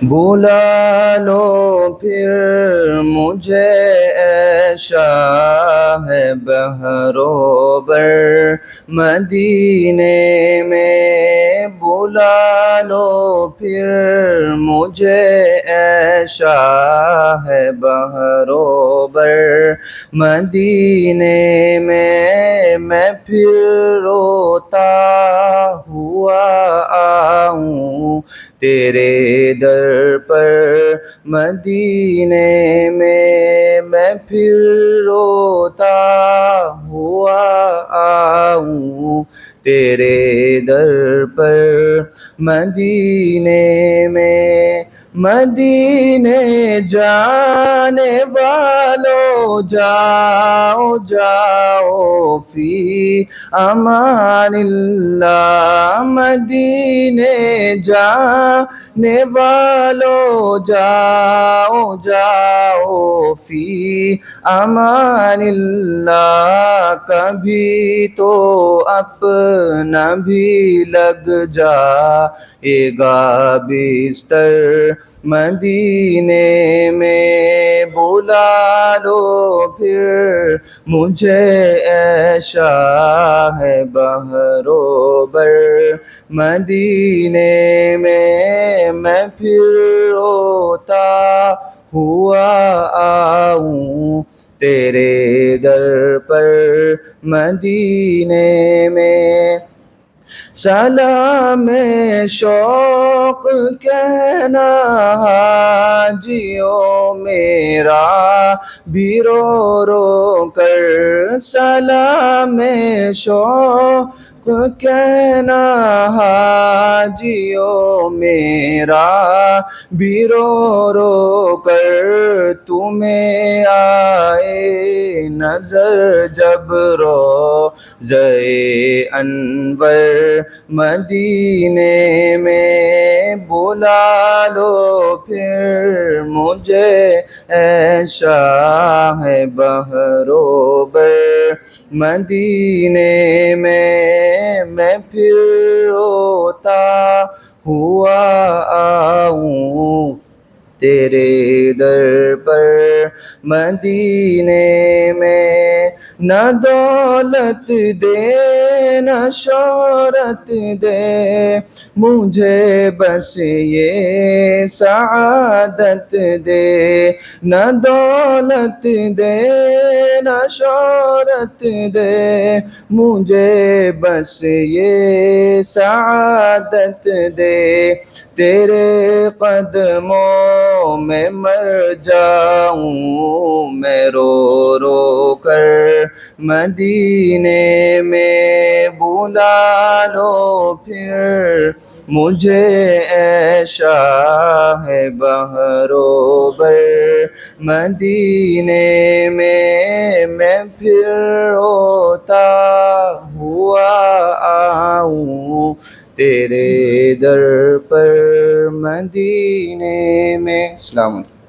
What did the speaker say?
بلا لو پھر مجھے اے شاہ بہرو بر مدینے میں، بلا لو پھر مجھے اے شاہ بہرو بر مدینے میں پھر روتا ہوا آؤں تیرے در پر مدینے میں پھر روتا ہوا آؤں تیرے در پر مدینے میں۔ مدینے جانے والو جاؤ جاؤ فی امان اللہ، مدینے جانے والو جاؤ جاؤ فی امان اللہ، کبھی تو اپنا بھی لگ جائے گا بستر مدینے میں، بلا لو پھر مجھے اے شاہ بہرو بر مدینے میں پھر روتا ہوا آؤں تیرے در پر مدینے میں۔ سلام شوق کہنا حاجیوں میرا بھی رو رو کر، سلام شوق کہنا حاجیوں میرا بھی رو رو کر، تمہیں آئے نظر جب روضہ انور مدینے میں، بلا لو پھر مجھے اے شاہ بہرو بر مدینے میں پھر روتا ہوا آؤں تیرے در پر مدینے میں۔ نہ دولت دے نہ شہرت دے مجھے، بس یہ سعادت دے، نہ دولت دے نہ شہرت دے مجھے، بس یہ سعادت دے، تیرے قدموں میں مر جاؤں میں رو رو کر مدینے میں، بلا لو پھر مجھے اے شاہ بہرو بر مدینے میں پھر روتا ہوا آؤں تیرے در پر مدینے میں۔ السلام علیکم۔